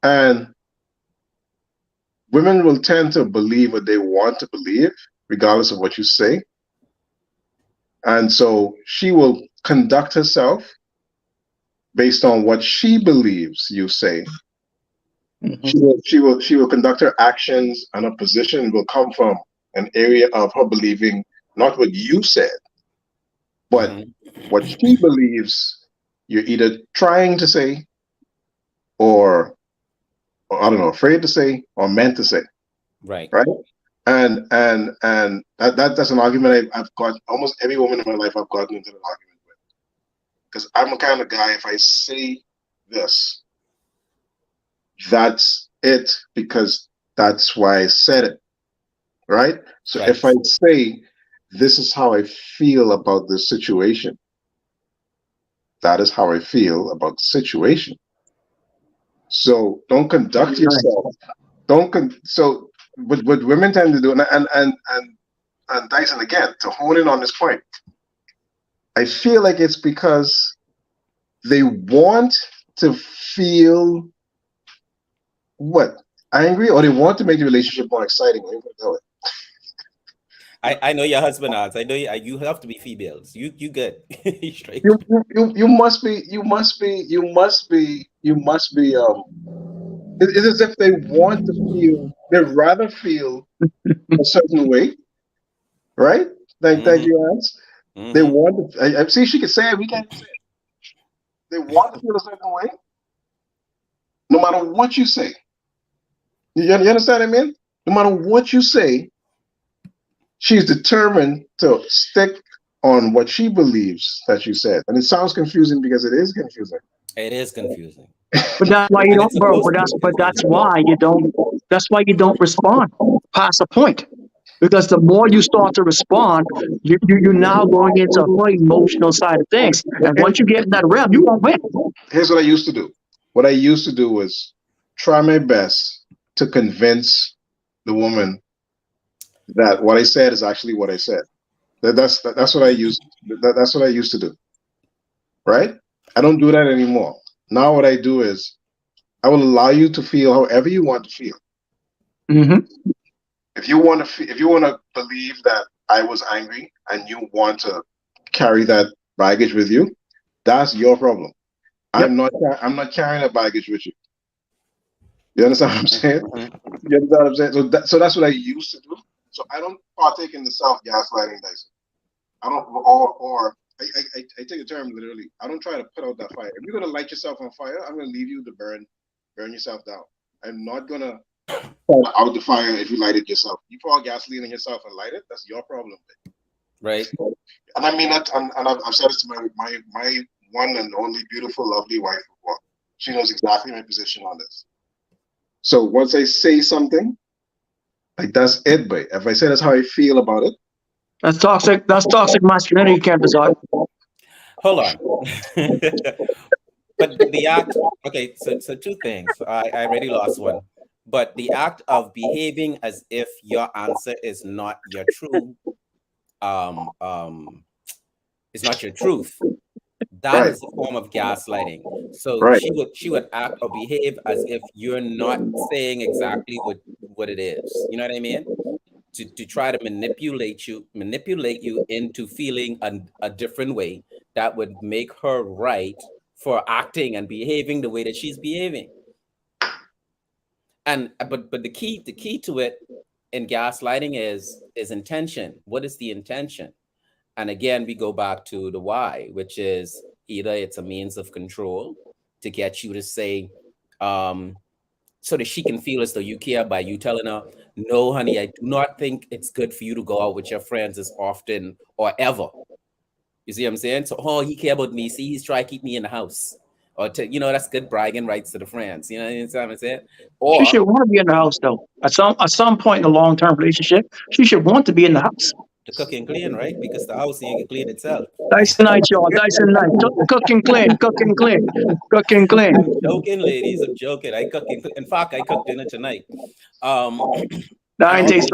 And women will tend to believe what they want to believe, regardless of what you say. And so she will conduct herself based on what she believes you say. Mhm. She will conduct her actions, and her position will come from an area of her believing not what you said, but Hmm. what she believes you're either trying to say, or I don't know, afraid to say, or meant to say, Right. right? And that's an argument I've got almost every woman in my life. I've gotten into an argument with, because I'm the kind of guy, if I say this, that's it, because that's why I said it, right? So Right. if I say this is how I feel about this situation, that is how I feel about the situation. So don't conduct Nice. yourself. So what women tend to do, and Dyson, again, to hone in on this point, I feel like it's because they want to feel what, angry, or they want to make the relationship more exciting. Let me put it that way. I know your husband odds. I know you have to be females. You good. You straight. You must be it's as if they want to feel They'd rather feel a certain way, right? Thank Mm-hmm. you, Ants. They Mm-hmm. want to, I see she could say it, we can't say it. They want to feel a certain way, no matter what you say. You understand what I mean? No matter what you say, she's determined to stick on what she believes that you said. And it sounds confusing because it is confusing. It is confusing, But that's why you and it's don't, bro. supposed to be But that's confusing. why you don't. That's why you don't respond past a point. Because the more you start to respond, you're now going into a more emotional side of things. And once you get in that realm, you won't win. Here's what I used to do. What I used to do was try my best to convince the woman that what I said is actually what I said. That's what I used. That's what I used to do. Right? I don't do that anymore. Now what I do is I will allow you to feel however you want to feel. Hmm. If you want to, if you want to believe that I was angry and you want to carry that baggage with you, that's your problem. Yep. I'm not carrying that baggage with you. You understand what I'm saying? Mm-hmm. You understand what I'm saying? So that's what I used to do. So I don't partake in the self gaslighting, Dyson. I don't, or I take the term literally. I don't try to put out that fire. If you're gonna light yourself on fire, I'm gonna leave you to burn yourself down. I'm not gonna put out the fire if you light it yourself. You pour gasoline on yourself and light it. That's your problem. Right. And I mean that, and I've said it to my one and only beautiful, lovely wife. Before. She knows exactly my position on this. So once I say something, like that's it, but if I say that's how I feel about it, That's toxic. That's toxic masculinity, can't reside. Hold on. But the act, okay, so two things. I already lost one. But the act of behaving as if your answer is not your true, um, um, is not your truth. That right, is a form of gaslighting. So right. she would act or behave as if you're not saying exactly what it is. You know what I mean? To try to manipulate you into feeling a different way that would make her right for acting and behaving the way that she's behaving. And but the key to it in gaslighting is intention. What is the intention? And again, we go back to the why, which is either it's a means of control to get you to say, um, so that she can feel as though you care by you telling her, no, honey, I do not think it's good for you to go out with your friends as often or ever. You see what I'm saying? So, oh, he care about me. See, he's trying to keep me in the house. Or, that's good bragging rights to the friends. You know what I'm saying? She Or should want to be in the house, though. At some point in a long term relationship, she should want to be in the house. the cook and clean, right? Because the house ain't clean itself. Dyson night, y'all. Dyson night. Cook and clean. Cook and clean. Cook and clean. I'm joking, ladies. I'm joking. I cook. In fact, I cooked dinner tonight. Um, and That all tastes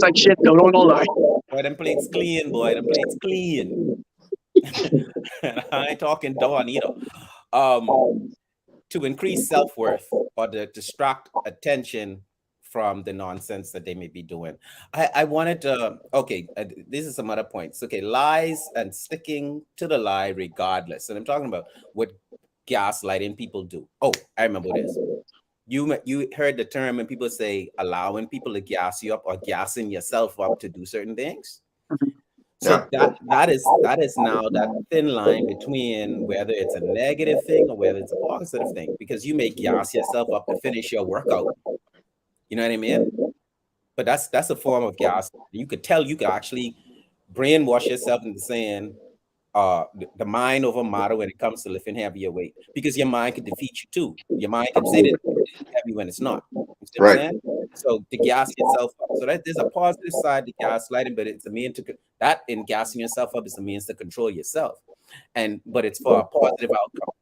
like shit, though. Don't lie. boy, them plates clean, boy. Them plates clean. I ain't talking Dawn either. Um, to increase self worth or to distract attention from the nonsense that they may be doing. I wanted to, okay, this is some other points. Okay, lies and sticking to the lie regardless. And I'm talking about what gaslighting people do. Oh, I remember this. You heard the term when people say allowing people to gas you up or gassing yourself up to do certain things. Yeah. So that is now that thin line between whether it's a negative thing or whether it's a positive thing, because you may gas yourself up to finish your workout. You know what I mean? But that's a form of gas. You could actually brainwash yourself into saying the mind over matter when it comes to lifting heavier weight, because your mind could defeat you too. Your mind could say that it's heavy when it's not. You see what I'm Right. saying? So to gas yourself up. So that there's a positive side to gaslighting, but it's a mean to that in gassing yourself up is a means to control yourself. But it's for a positive outcome.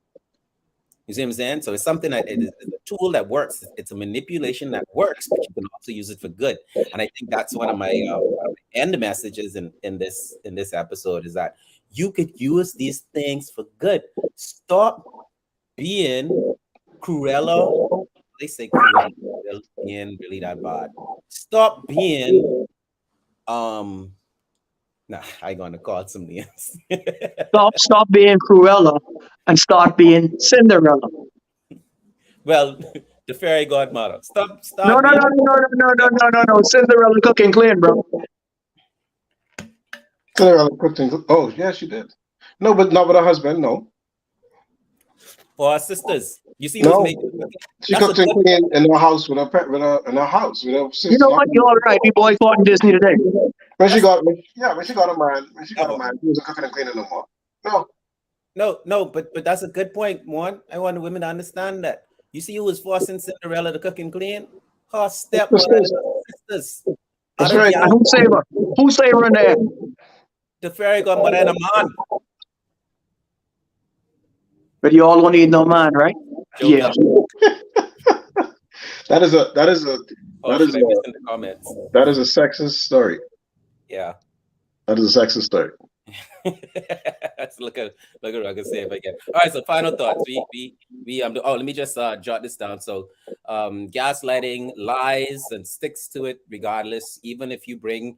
You see what I'm saying? So it's something that it is a tool that works. It's a manipulation that works, but you can also use it for good. And I think that's one of my end messages in this episode is that you could use these things for good. Stop being Cruella. They say Cruella being really that bad. Stop being nah, I gonna call some names. Stop being Cruella and start being Cinderella. Well, the fairy godmother. No, Stop no, being. no, no, no, no, no, no, no, no. Cinderella cooking clean, bro. Cinderella cooked and oh yeah, she did. No, but not with her husband. No, For our sisters. You see who's no. making the cooking? She That's a cooked and good cleaned in her house with her pet, with her in her house with her You sister. know Not what? You're all right. We boycotting Disney today. when she that's got yeah, when she got a man, no, she wasn't cooking and cleaning no more. No, no, but that's a good point, one. I want the women to understand that. You see who was forcing Cinderella to cook and clean? Her stepmother and sisters. her sisters. That's Other right. And gal, who save her? Who save her in there? the fairy godmother and a man. But you all don't need no man, right? Joking. Yeah. That is a that is a Oh, that should is I a miss in the comments? that is a sexist story. Yeah. That is a sexist story. Let's look at what I can say if I can. All right, so final thoughts. Let me just jot this down. So gaslighting lies and sticks to it regardless, even if you bring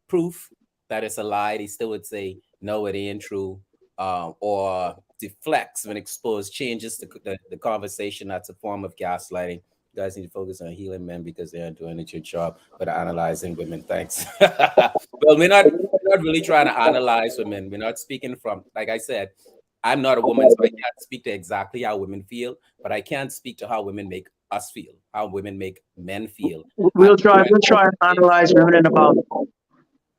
proof that it's a lie, they still would say no, it ain't true. Or deflects when exposed, changes the conversation. That's a form of gaslighting. You guys need to focus on healing men because they aren't doing a good job, but analyzing women. Thanks. Well, we're not really trying to analyze women. We're not speaking from, like I said, I'm not a woman, so I can't speak to exactly how women feel, but I can speak to how women make us feel, how women make men feel. We'll try and analyze women in about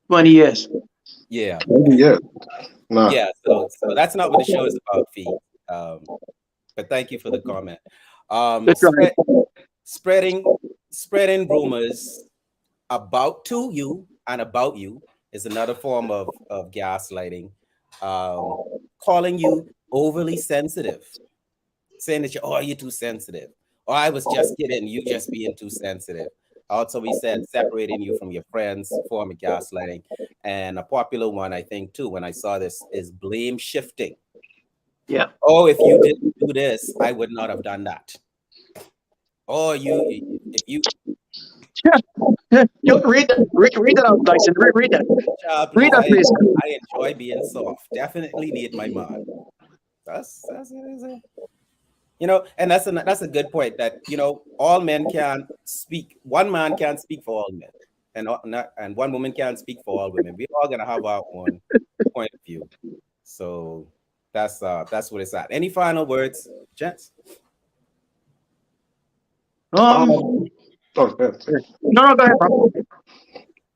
20 years. Yeah. Yeah. Nah. Yeah. So that's not what the show is about, Fee. But thank you for the comment. That's right. Spreading rumors to you and about you is another form of gaslighting. Calling you overly sensitive, saying that you're too sensitive, or I was just kidding, you just being too sensitive. Also, we said separating you from your friends, form of gaslighting, and a popular one I think too. When I saw this, is blame shifting. Yeah. Oh, if you didn't do this, I would not have done that. Or if you You read that. Read that out, Dyson. Read that. Read please, that, please. I enjoy being soft. Definitely need my man. That's it. And that's a good point. That all men can't speak. One man can't speak for all men, and one woman can't speak for all women. We're all gonna have our own point of view. So that's what it's at. Any final words, gents? Oh, yeah. No, go ahead, bro.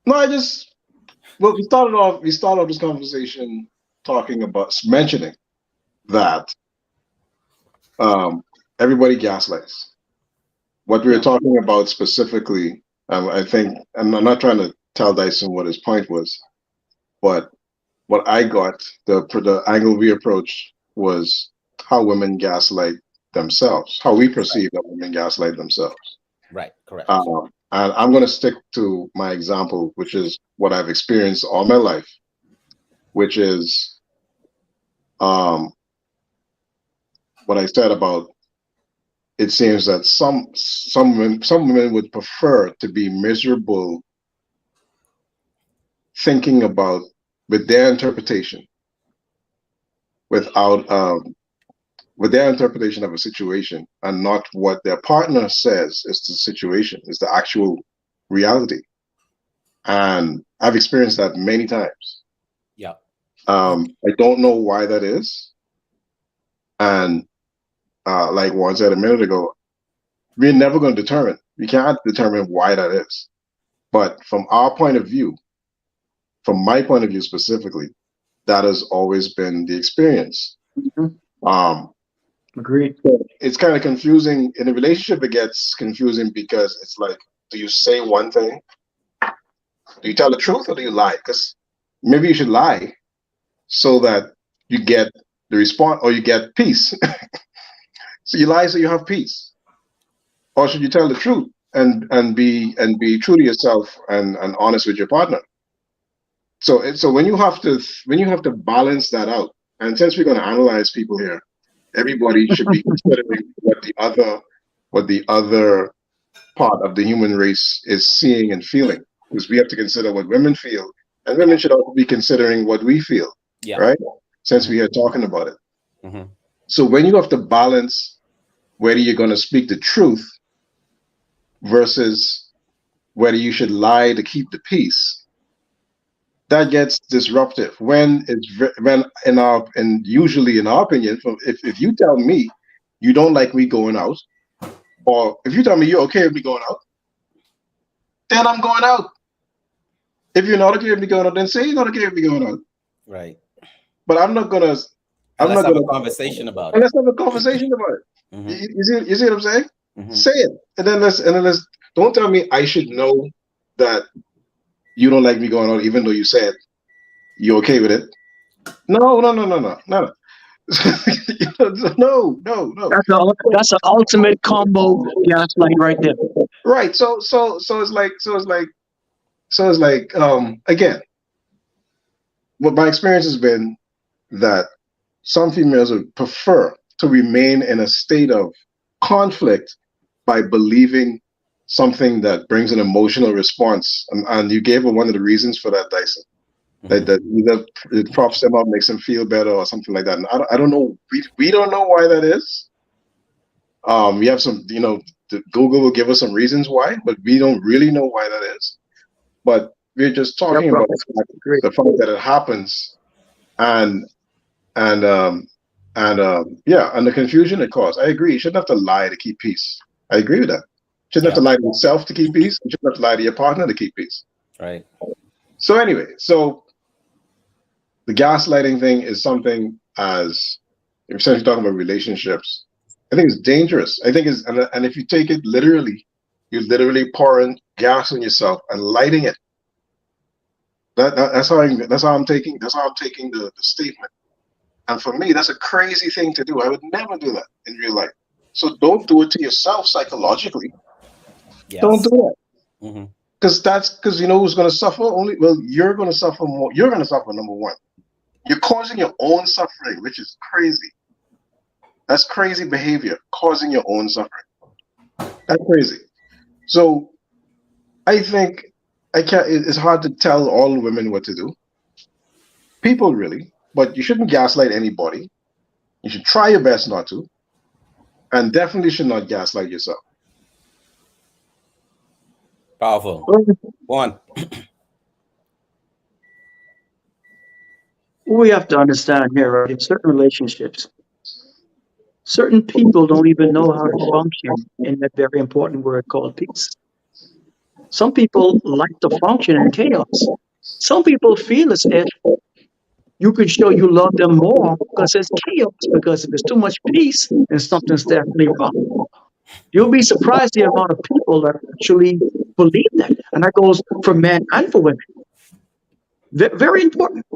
No, we started off this conversation talking about mentioning that everybody gaslights. What we were talking about specifically, I think, and I'm not trying to tell Dyson what his point was, but what I got, the angle we approached was how women gaslight themselves, how we perceive that women gaslight themselves. Right, correct. And I'm going to stick to my example, which is what I've experienced all my life, which is what I said about it seems that some women would prefer to be miserable thinking about with their interpretation with their interpretation of a situation and not what their partner says is the situation, is the actual reality. And I've experienced that many times. Yeah. I don't know why that is. And like Juan said a minute ago, we're never going to determine. We can't determine why that is. But from our point of view, from my point of view specifically, that has always been the experience. Mm-hmm. Agreed. It's kind of confusing. In a relationship, it gets confusing because it's like, do you say one thing? Do you tell the truth or do you lie? Because maybe you should lie so that you get the response or you get peace. So you lie so you have peace. Or should you tell the truth and be true to yourself and honest with your partner? So when you have to balance that out, and since we're going to analyze people here, everybody should be considering what the other part of the human race is seeing and feeling, because we have to consider what women feel, and women should also be considering what we feel, right? Since we are talking about it. Mm-hmm. So when you have to balance whether you're going to speak the truth versus whether you should lie to keep the peace, that gets disruptive when when in our, and usually in our opinion, if you tell me you don't like me going out, or if you tell me you're okay with me going out, then I'm going out. If you're not okay with me going out, then say you're not okay with me going out. Right. But I'm not gonna. And I'm let's not have a gonna. conversation about And it. let's have a conversation about it. Hmm. You see what I'm saying? Hmm. Say it, and then let's. Don't tell me I should know that you don't like me going out, even though you said you're okay with it. No, no, no, no, no, no, no. No, no, no. That's an ultimate combo gaslight right there. Right. So it's like again, what my experience has been that some females would prefer to remain in a state of conflict by believing something that brings an emotional response. And you gave her one of the reasons for that, Dyson. Hmm. That either it props them up, makes them feel better, or something like that. And I don't know. We don't know why that is. We have some, Google will give us some reasons why, but we don't really know why that is. But we're just Yep, talking bro. about Great. the fact that it happens, and and yeah, and the confusion it caused. I agree. You shouldn't have to lie to keep peace. I agree with that. You shouldn't have Yeah. to lie to yourself to keep peace. You shouldn't have to lie to your partner to keep peace. Right. So anyway, so the gaslighting thing is something, as essentially talking about relationships. I think it's dangerous. I think it's, and if you take it literally, you're literally pouring gas on yourself and lighting it. That's how I'm taking the statement. And for me, that's a crazy thing to do. I would never do that in real life. So don't do it to yourself psychologically. Don't do Yes. that. Hmm. Because you know who's going to suffer? Only, well, you're going to suffer more. You're going to suffer, number one. You're causing your own suffering, which is crazy. That's crazy behavior, causing your own suffering. That's crazy. So I think I can't. It's hard to tell all women what to do. People really, but you shouldn't gaslight anybody. You should try your best not to, and definitely should not gaslight yourself. Powerful. Well, One. we have to understand here, right? In certain relationships, certain people don't even know how to function in that very important word called peace. Some people like to function in chaos. Some people feel as if you could show you love them more because it's chaos, because if there's too much peace, then something's definitely wrong. You'll be surprised the amount of people that actually believe that. And that goes for men and for women. Very important.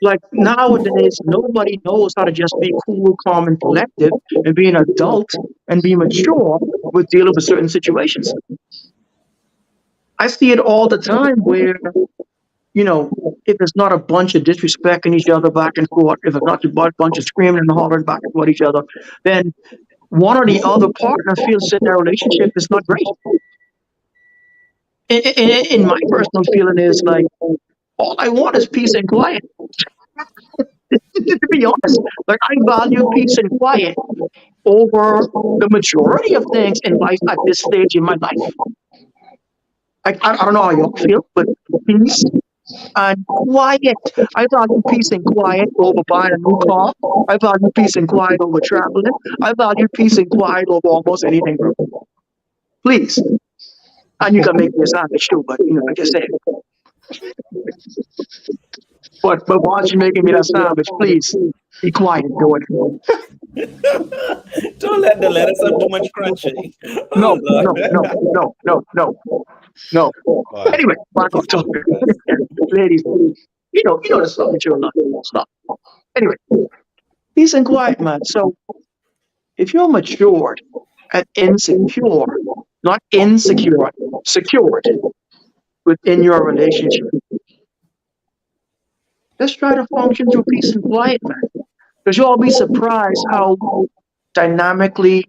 Like nowadays, nobody knows how to just be cool, calm, and collective and be an adult and be mature with dealing with certain situations. I see it all the time where, if it's not a bunch of disrespecting each other back and forth, if it's not a bunch of screaming and hollering back and forth at each other, then one or the other partner feels that their relationship is not great. In my personal feeling is like, all I want is peace and quiet. To be honest, like I value peace and quiet over the majority of things in life at this stage in my life. I don't know how y'all feel, but peace and quiet. I value peace and quiet over buying a new car. I value peace and quiet over traveling. I value peace and quiet over almost anything, bro. Please. And you can make me a sandwich too, but I just say it. But while you're making me that sandwich, please be quiet, Jordan. Don't let the lettuce have too much crunching. Oh No, Lord. no, no, no, no, no, no. Boy, Anyway, back on this is topic. ridiculous. Ladies, the stuff that you're not. Stop. Anyway, peace and quiet, man. So if you're matured and insecure, not insecure, secured within your relationship, let's try to function through peace and quiet, man. Because you'll all be surprised how dynamically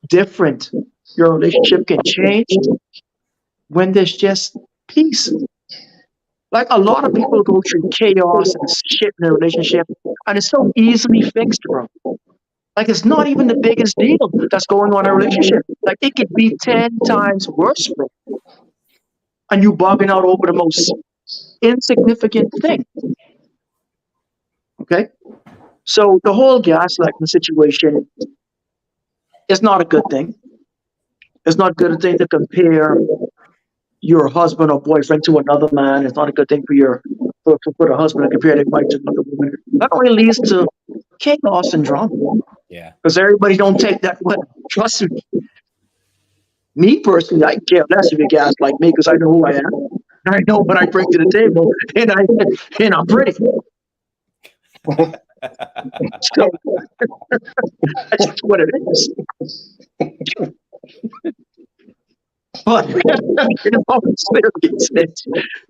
different your relationship can change when there's just peace. Like a lot of people go through chaos and shit in their relationship, and it's so easily fixed, bro. Like it's not even the biggest deal that's going on in a relationship. Like it could be 10 times worse, bro. And you bugging out over the most insignificant thing. Okay. So the whole gaslighting situation is not a good thing. It's not a good thing to compare your husband or boyfriend to another man. It's not a good thing for for the husband to compare their wife to another woman. That only leads to chaos and drama. Yeah. Because everybody don't take that well. Trust me. Me personally, I care less if you gaslight me because I know who I am. I know what I bring to the table, and I'm pretty. So that's just what it is. But in all seriousness,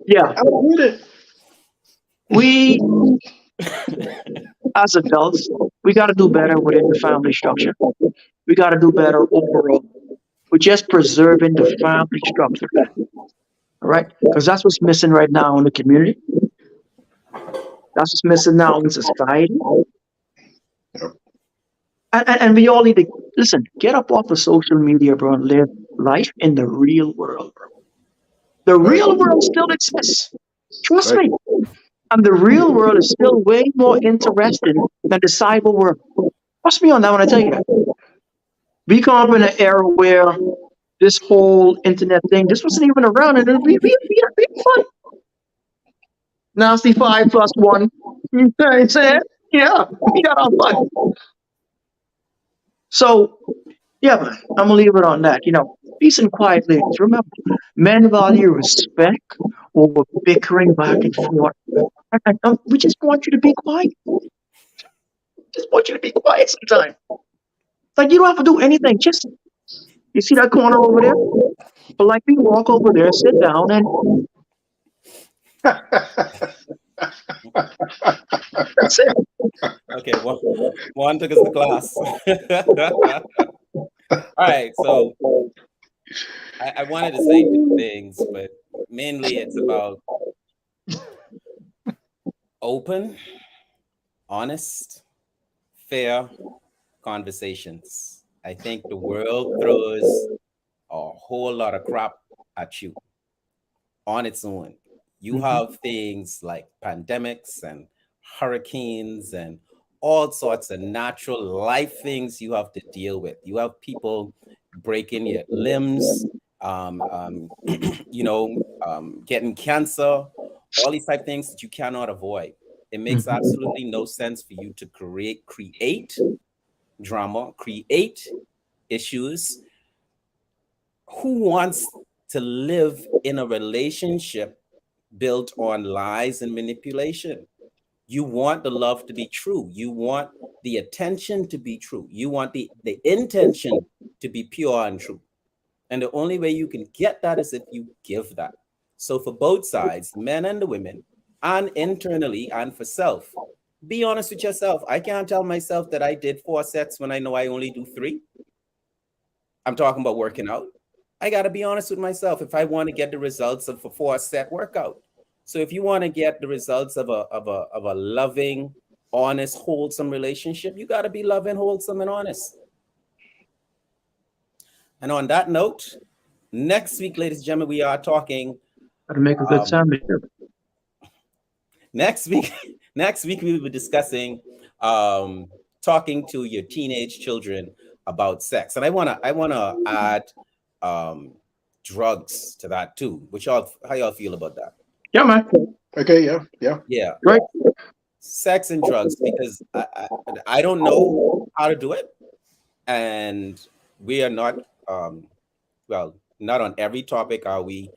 yeah, I'm with it. we as adults, we got to do better within the family structure. We got to do better overall. We're just preserving the family structure, all right? Because that's what's missing right now in the community. That's what's missing now in society. Yep. And we all need to listen. Get up off of social media, bro, and live life in the real world, bro. The Right. real world still exists. Trust Right. me. And the real world is still way more interesting than the cyber world. Trust me on that when I tell you that. We come up in an era where this whole internet thing, this wasn't even around, and we fun. Nasty 5 plus 1. You know what I'm saying? Yeah, we got our fun. So, yeah, man, I'm gonna leave it on that. Peace and quiet, ladies. Remember, men value respect over bickering back and forth. We just want you to be quiet. Just want you to be quiet sometimes. Like you don't have to do anything. Just you see that corner over there? Politely walk over there, sit down, and that's it. Okay, one took us to class. All right, so I wanted to say two things, but mainly it's about open, honest, fair conversations. I think the world throws a whole lot of crap at you on its own. You have things like pandemics and hurricanes and all sorts of natural life things you have to deal with. You have people breaking your limbs, getting cancer, all these type things that you cannot avoid. It makes absolutely no sense for you to create drama, create issues. Who wants to live in a relationship built on lies and manipulation? You want the love to be true. You want the attention to be true. You want the intention to be pure and true. And the only way you can get that is if you give that. So for both sides, men and the women, and internally and for self, be honest with yourself. I can't tell myself that I did 4 sets when I know I only do 3. I'm talking about working out. I got to be honest with myself if I want to get the results of a 4-set workout. So if you want to get the results of a loving, honest, wholesome relationship, you got to be loving, wholesome, and honest. And on that note, next week, ladies and gentlemen, we are talking. Gotta make a good sandwich. Next week we will be discussing talking to your teenage children about sex. And I wanna add drugs to that too. How y'all feel about that? Yeah, man. Okay. Yeah. Yeah. Right. Sex and drugs, because I don't know how to do it, and we are not not on every topic are we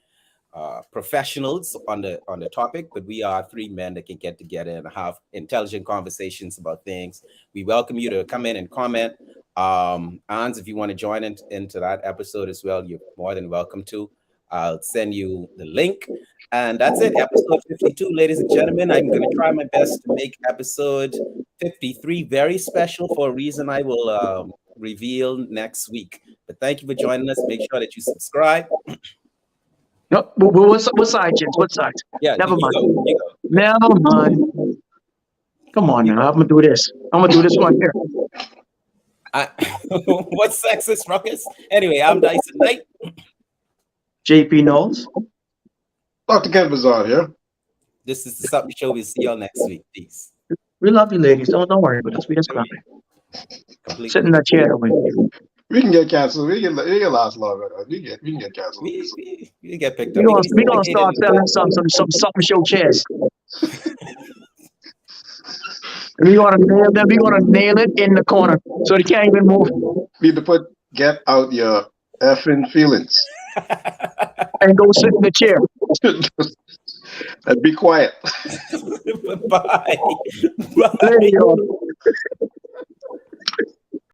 professionals on the topic, but we are 3 men that can get together and have intelligent conversations about things. We welcome you to come in and comment. Ans, if you want to join into that episode as well, you're more than welcome to. I'll send you the link. And that's it, episode 52, ladies and gentlemen. I'm going to try my best to make episode 53 very special for a reason I will reveal next week. But thank you for joining us. Make sure that you subscribe. No, what side, James? What side? Yeah, Never mind. You go. Never mind. Come on now. I'm gonna do this. I'm gonna do this one here. I, what's sexist, Ruckus? Anyway, I'm Dyson Knight. JP Knowles. Dr. Ken Bazard here. This is the Sup'm Show. We'll see y'all next week. Peace. We love you, ladies. Don't worry about us. We just love you. Completely. Sit in that chair with you. We can get canceled. We can last longer. We can get canceled. We get picked We up. gonna start selling some Sup'm Show chairs. We gonna nail them. We gonna nail it in the corner so they can't even move. Need to get out your effing feelings And go sit in the chair. and be quiet. Bye. There you go.